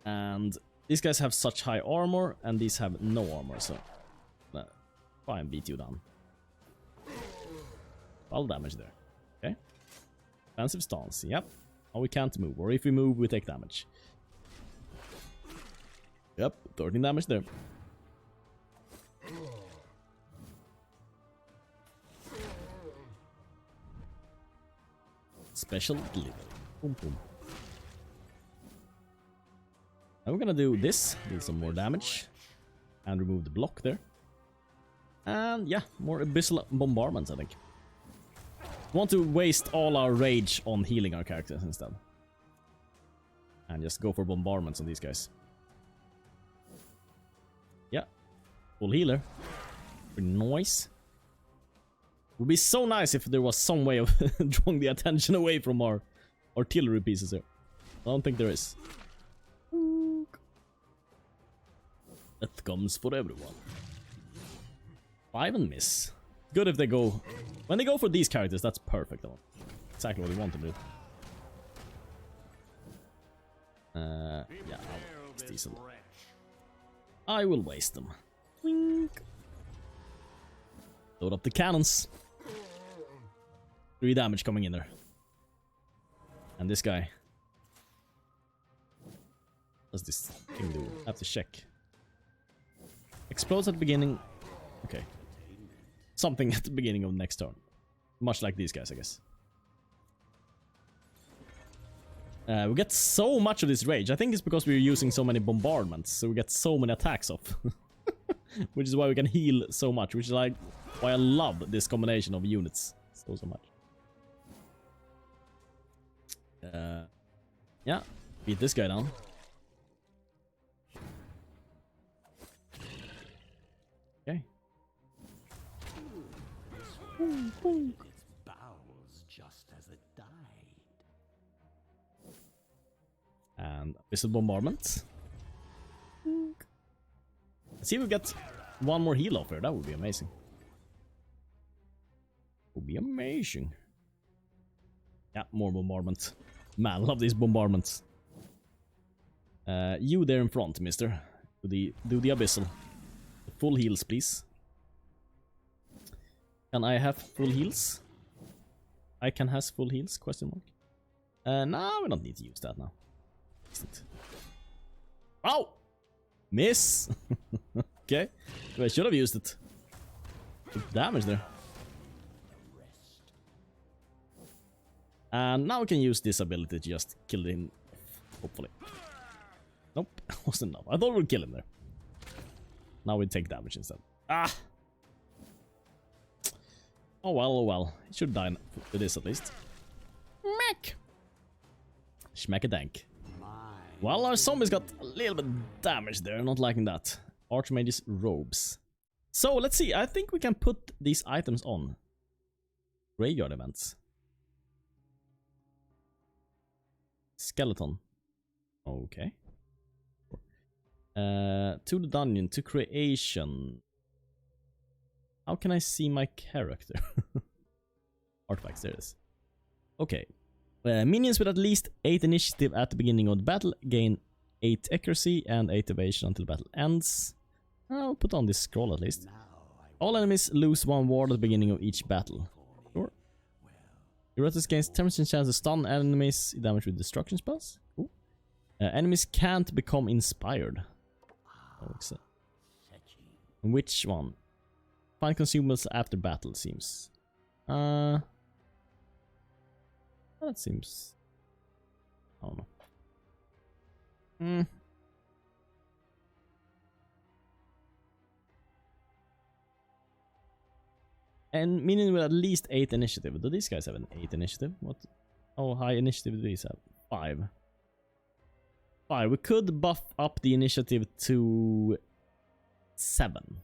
And these guys have such high armor, and these have no armor, so try and beat you down. All damage there. Okay. Defensive stance, yep. Oh, we can't move, or if we move, we take damage. Yep, 13 damage there. Special delivery. Boom, boom. And we're gonna do this, do some more damage, and remove the block there. And yeah, more abyssal bombardments, I think. Want to waste all our rage on healing our characters instead. And just go for bombardments on these guys. Yeah, full healer. Pretty nice. Would be so nice if there was some way of drawing the attention away from our artillery pieces here. I don't think there is. That comes for everyone. 5 and miss. Good if they go... When they go for these characters, that's perfect though. Exactly what we want to do. Yeah, I'll waste these. I will waste them. Wink. Load up the cannons. 3 damage coming in there. And this guy. What's this thing do? I have to check. Explodes at the beginning. Okay. Something at the beginning of the next turn. Much like these guys, I guess. We get so much of this rage. I think it's because we're using so many bombardments. So we get so many attacks off. Which is why we can heal so much. Which is like why I love this combination of units so much. Yeah. Beat this guy down. Okay. Its bowels just as it died. And Abyssal Bombardment. Let's see if we get one more heal off here. That would be amazing. Would be amazing. Yeah, more bombardment. Man, love these bombardments. You there in front, mister. Do the Abyssal. Full heals, please. Can I have full heals? I can have full heals? Question mark. No, we don't need to use that now. Oh! Miss! Okay. I should have used it. Took damage there. And now we can use this ability to just kill him. Hopefully. Nope, wasn't enough. I thought we'd kill him there. Now we take damage instead. Ah! Oh well, oh well. He should die with this at least. Smack! Schmack-a-dank. Well, our zombies got a little bit damage there. Not liking that. Archmage's robes. So, let's see. I think we can put these items on. Graveyard events. Skeleton. Okay. To the dungeon, to creation. How can I see my character? Artifacts, there it is. Okay. Minions with at least 8 initiative at the beginning of the battle gain 8 accuracy and 8 evasion until the battle ends. I'll put on this scroll at least. All enemies lose 1 ward at the beginning of each battle. Sure. Iratus gains 10% chance to stun enemies, damage with destruction spells. Cool. Enemies can't become inspired. Oh, which one? Find consumables after battle, seems. That seems... I don't know. And meaning with at least 8 initiative. Do these guys have an 8 initiative? What? How high initiative do these have? 5. 5. We could buff up the initiative to 7.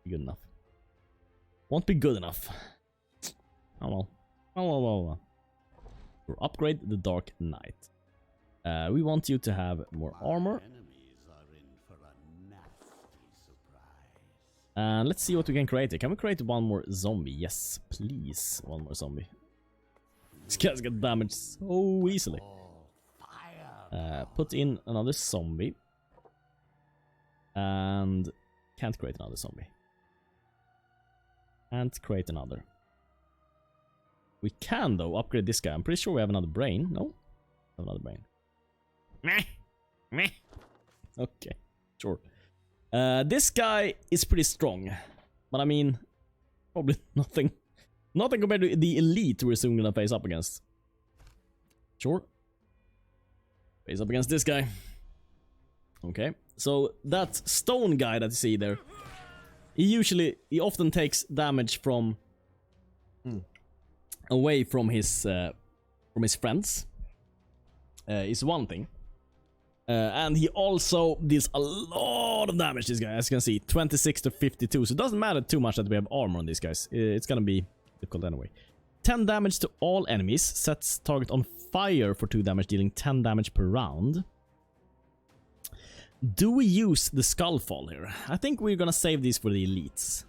Good enough. Won't be good enough. Oh well. Oh well. Or upgrade the Dark Knight. We want you to have more armor. And let's see what we can create here. Can we create one more zombie? Yes, please. One more zombie. These guys get damaged so easily. Put in another zombie. And can't create another zombie. Can't create another. We can, though, upgrade this guy. I'm pretty sure we have another brain. No? Have another brain. Meh. Meh. Okay. Sure. This guy is pretty strong. But I mean, probably nothing Nothing compared to the elite we're soon gonna face up against. Sure. Face up against this guy. Okay, so that stone guy that you see there, he often takes damage from away from his friends. Is one thing. And he also deals a lot of damage, this guy, as you can see, 26 to 52. So it doesn't matter too much that we have armor on these guys. It's gonna be difficult anyway. 10 damage to all enemies. Sets target on fire for 2 damage, dealing 10 damage per round. Do we use the Skullfall here? I think we're gonna save these for the elites.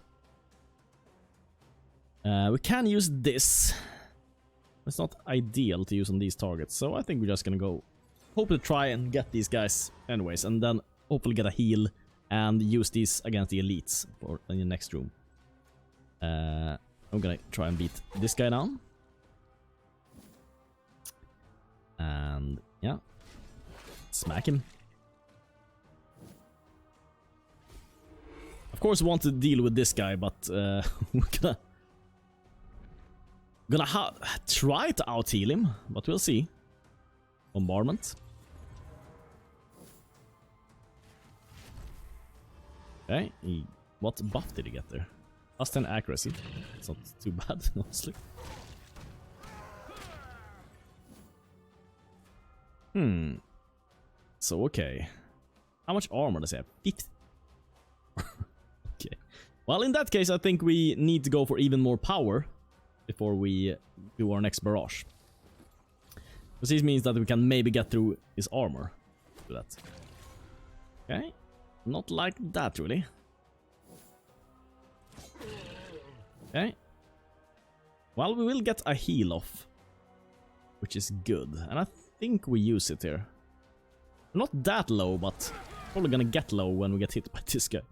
We can use this. It's not ideal to use on these targets, so I think we're just gonna go hope to try and get these guys anyways, and then hopefully get a heal and use these against the elites for in the next room. I'm gonna try and beat this guy down. And yeah, smack him. Of course we want to deal with this guy, but we're gonna try to out heal him, but we'll see. Bombardment. Okay, what buff did he get there? Plus 10 accuracy. It's not too bad, honestly. So, okay. How much armor does he have? 50. Okay. Well, in that case, I think we need to go for even more power before we do our next barrage. Because this means that we can maybe get through his armor. Do that. Okay. Not like that, really. Okay. Well, we will get a heal off, which is good. And I think we use it here. Not that low, but probably gonna get low when we get hit by this guy.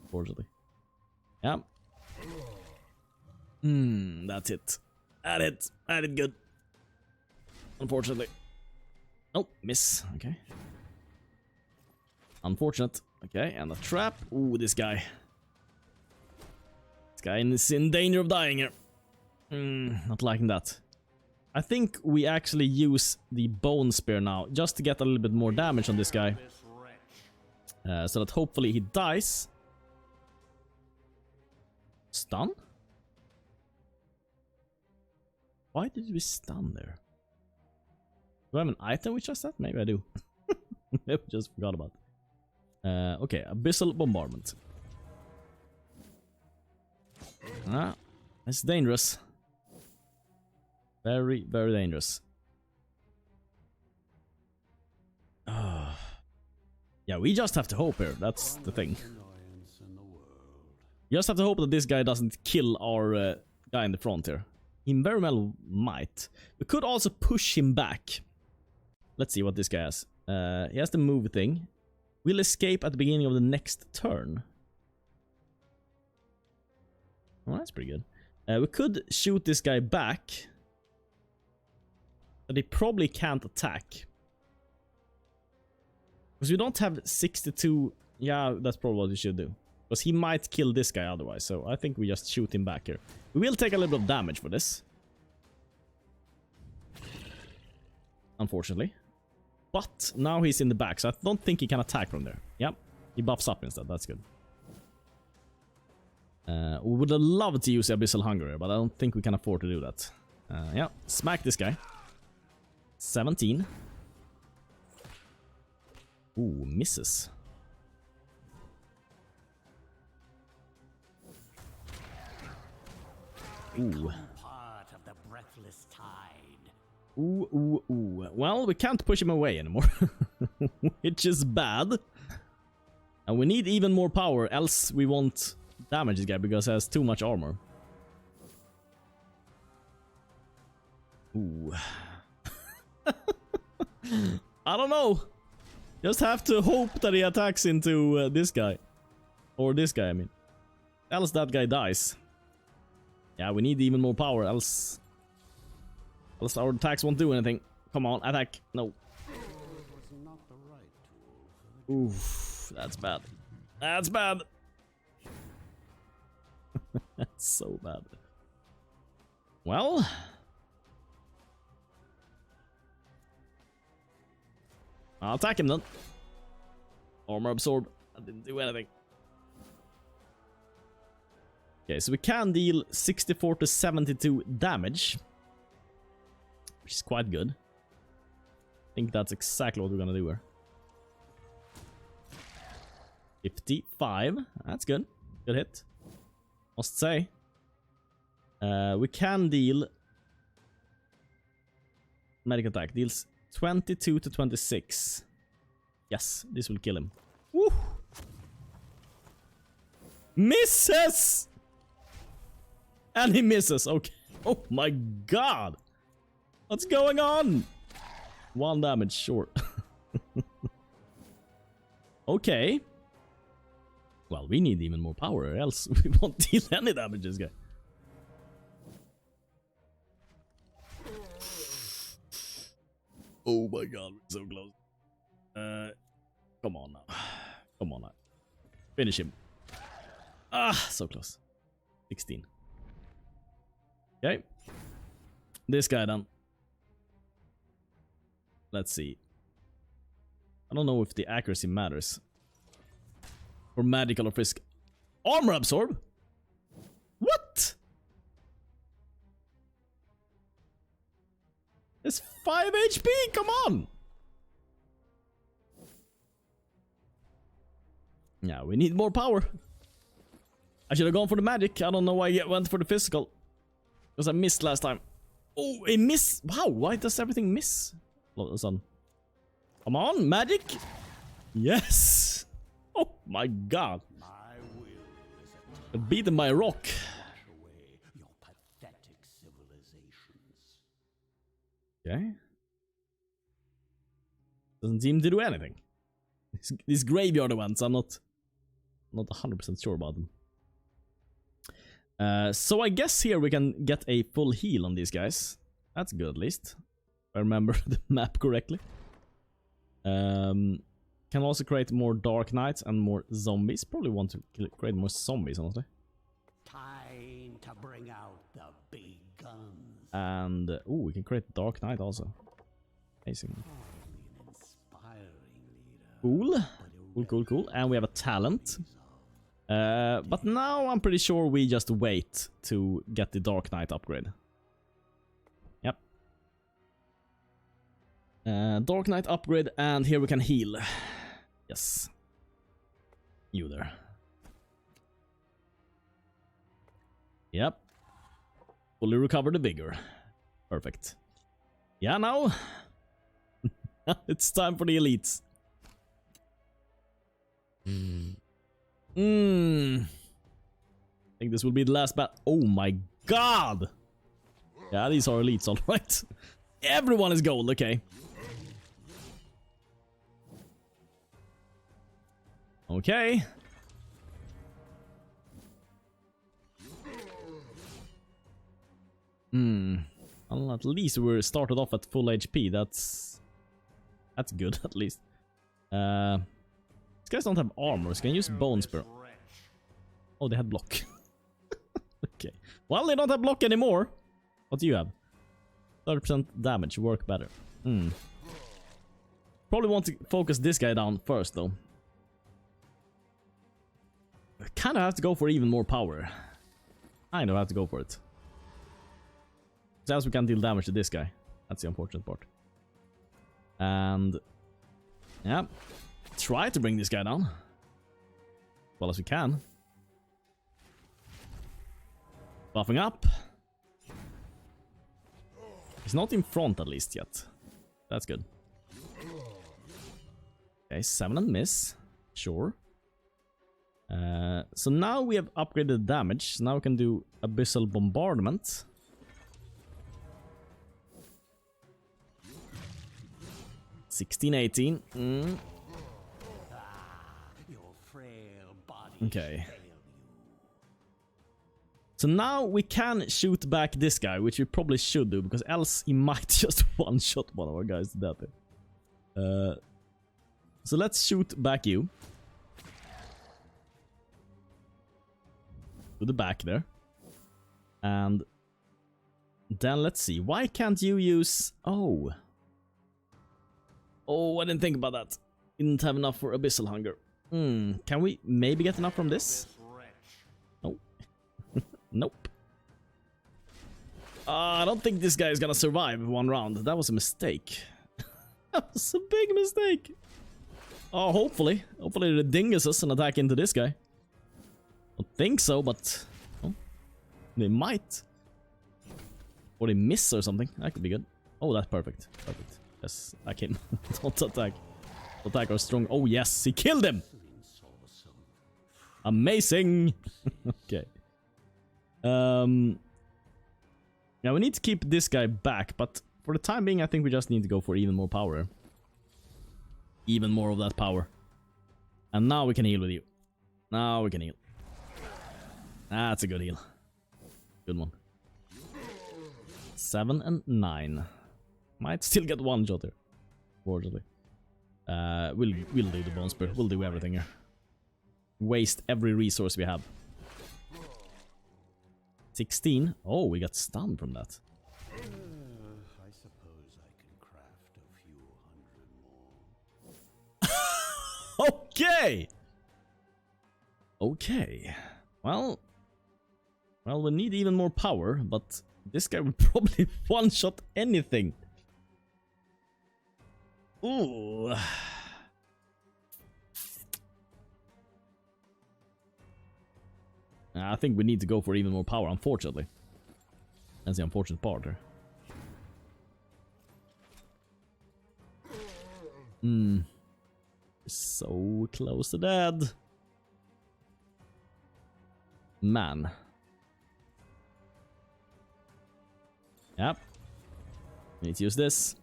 Unfortunately. Yeah. That's it. I did good. Unfortunately. Oh, miss. Okay. Unfortunate. Okay, and a trap. Ooh, this guy. This guy is in danger of dying here. Not liking that. I think we actually use the bone spear now, just to get a little bit more damage on this guy. So that hopefully he dies. Stun? Why did we stun there? Do I have an item which does that? Maybe I do. Maybe I just forgot about it. Okay, Abyssal Bombardment. It's dangerous. Very, very dangerous. Yeah, we just have to hope here. That's the thing. You just have to hope that this guy doesn't kill our guy in the front here. He very well might. We could also push him back. Let's see what this guy has. He has the move thing. We'll escape at the beginning of the next turn. Oh, that's pretty good. We could shoot this guy back. But he probably can't attack. Because we don't have 62... Yeah, that's probably what we should do. Because he might kill this guy otherwise. So I think we just shoot him back here. We will take a little bit of damage for this. Unfortunately. But now he's in the back, so I don't think he can attack from there. Yep, he buffs up instead. That's good. We would have loved to use Abyssal Hunger here, but I don't think we can afford to do that. Yeah, smack this guy. 17. Ooh, misses. Ooh. Part of the breathless tide. Ooh. Well, we can't push him away anymore. Which is bad. And we need even more power, else we won't damage this guy because he has too much armor. Ooh. I don't know. Just have to hope that he attacks into this guy. Or this guy, I mean. Else that guy dies. Yeah, we need even more power, else our attacks won't do anything. Come on, attack. No. Oof, that's bad. That's bad. That's so bad. Well, I'll attack him then. Armor absorb. I didn't do anything. Okay, so we can deal 64 to 72 damage, which is quite good. I think that's exactly what we're gonna do here. 55. That's good. Good hit. Must say. We can deal medic attack. Deals 22 to 26. Yes, this will kill him. Woo! Misses! And he misses. Okay. Oh my god. What's going on? 1 damage short. Okay. Well, we need even more power, or else we won't deal any damage this guy. Oh my god, we're so close. Come on now. Come on now. Finish him. Ah, so close. 16. Okay. This guy then. Let's see. I don't know if the accuracy matters. Or magical or physical. Armor absorb? What? It's 5 HP, come on! Yeah, we need more power. I should have gone for the magic. I don't know why I went for the physical. Because I missed last time. Oh, a miss! Wow, why does everything miss? All of a sudden. Come on, magic! Yes! Oh my god. I beat him by a rock. Okay. Doesn't seem to do anything. These graveyard events, I'm not 100% sure about them. So I guess here we can get a full heal on these guys. That's good at least. If I remember the map correctly. Can also create more Dark Knights and more zombies. Probably want to create more zombies, honestly. Time to bring out the big guns. And ooh, we can create Dark Knight also. Amazing. Cool. Cool. And we have a talent. But now I'm pretty sure we just wait to get the Dark Knight upgrade. Yep. Dark Knight upgrade, and here we can heal. Yes. You there. Yep. Fully recover the vigor. Perfect. Yeah, now it's time for the elites. I think this will be the last bat. Oh my god! Yeah, these are elites, alright. Everyone is gold, okay. Okay. Well, at least we're started off at full HP. That's good, at least. These guys don't have armors. Can use bone spear. Oh, they had block. Okay. Well, they don't have block anymore. What do you have? 30% damage. Work better. Probably want to focus this guy down first, though. I kind of have to go for even more power. I know I have to go for it. As we can deal damage to this guy. That's the unfortunate part. And yeah, try to bring this guy down as well as we can. Buffing up. He's not in front at least yet. That's good. Okay, 7 and miss. Sure. So now we have upgraded damage. So now we can do Abyssal Bombardment. (16-18). Okay. So now we can shoot back this guy, which we probably should do, because else he might just one-shot one of our guys to death. So let's shoot back you. To the back there. And Then let's see. Why can't you use... Oh. Oh, I didn't think about that. Didn't have enough for Abyssal Hunger. Can we maybe get enough from this? Nope. Nope. I don't think this guy is gonna survive one round. That was a mistake. That was a big mistake. Oh, hopefully. Hopefully the dingus us and attack into this guy. I don't think so, but... Oh, they might. Or they miss or something. That could be good. Oh, that's perfect. Perfect. Yes, I can. Don't attack. Attack our strong... Oh, yes. He killed him! Amazing! Okay. Yeah, we need to keep this guy back, but for the time being, I think we just need to go for even more power. Even more of that power. And now we can heal with you. Now we can heal. That's a good heal. Good one. 7 and 9. Might still get one shot here. Fortunately. We'll do the bone spear. We'll do everything here. Waste every resource we have. 16. Oh, we got stunned from that. I suppose I can craft a few hundred more. Okay. Okay. Well, we need even more power, but this guy will probably one-shot anything. Ooh. I think we need to go for even more power, unfortunately. That's the unfortunate part here. So close to dead. Man. Yep. Need to use this.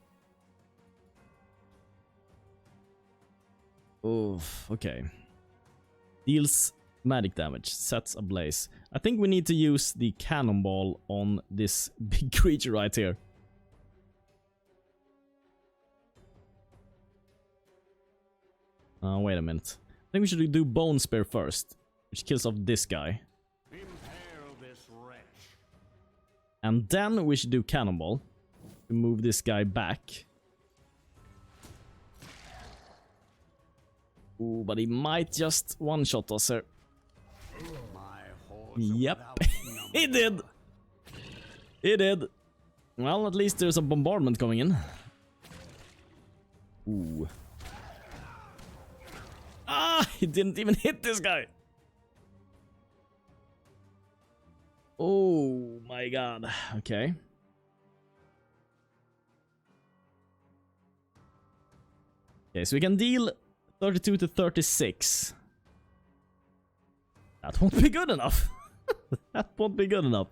Oof, okay. Deals magic damage, sets ablaze. I think we need to use the cannonball on this big creature right here. Wait a minute. I think we should do Bone Spear first, which kills off this guy. Impale this wretch. And then we should do Cannonball to move this guy back. Ooh, but he might just one-shot us here. Yep, he did! He did! Well, at least there's a bombardment coming in. Ooh. Ah! He didn't even hit this guy! Oh my god. Okay. Okay, so we can deal 32 to 36. That won't be good enough. That won't be good enough.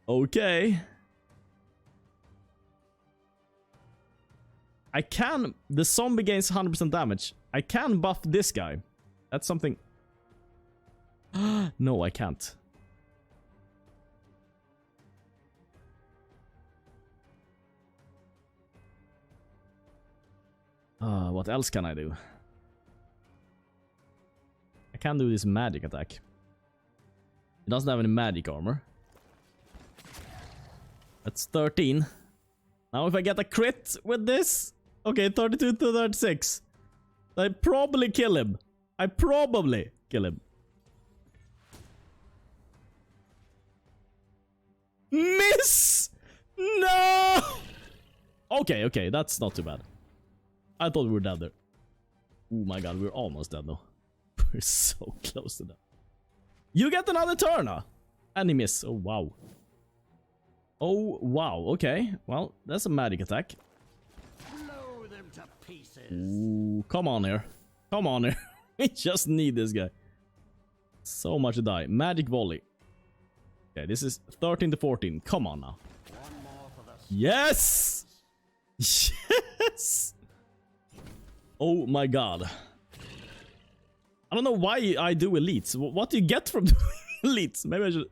Okay. I can... The zombie gains 100% damage. I can buff this guy. That's something... No, I can't. What else can I do? I can do this magic attack. It doesn't have any magic armor. That's 13. Now if I get a crit with this... Okay, 32 to 36. I probably kill him. I probably kill him. Miss! No! Okay, okay, that's not too bad. I thought we were dead there. Oh my god, we're almost dead though. We're so close to that. You get another turn, huh? And he miss. Oh wow. Oh wow, okay. Well, that's a magic attack. Blow them to pieces. Ooh, come on here. Come on here. We just need this guy. So much to die. Magic volley. Okay, this is 13 to 14. Come on now. One more for the... Yes! Yes! Oh my god. I don't know why I do elites. What do you get from doing elites? Maybe I should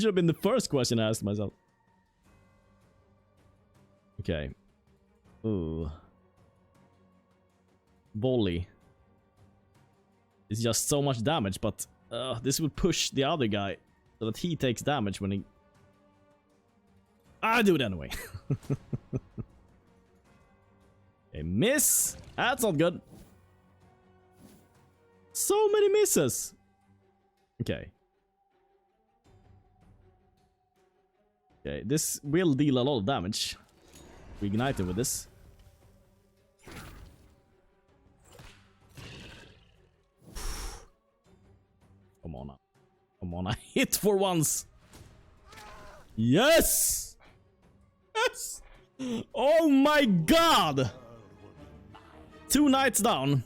have been the first question I asked myself. Okay. Ooh. Volley. It's just so much damage, but this would push the other guy so that he takes damage when he... I do it anyway. Okay, miss. That's not good. So many misses. Okay. Okay, this will deal a lot of damage. We ignite it with this. Come on now. Come on, I hit for once. Yes! Yes! Oh my god! 2 knights down.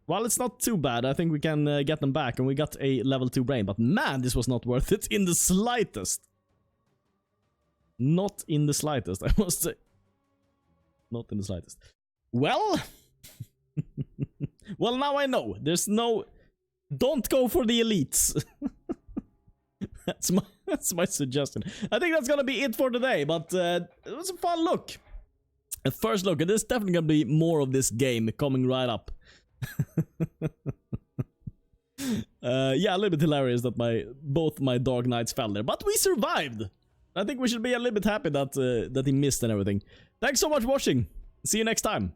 Well, it's not too bad. I think we can get them back, and we got a level 2 brain. But man, this was not worth it in the slightest. Not in the slightest, I must say. Not in the slightest. Well... well, now I know. There's no... Don't go for the elites. That's my suggestion. I think that's gonna be it for today, but it was a fun look. A first look, and there's definitely gonna be more of this game coming right up. Yeah, a little bit hilarious that both my Dark Knights fell there, but we survived. I think we should be a little bit happy that that he missed and everything. Thanks so much for watching. See you next time.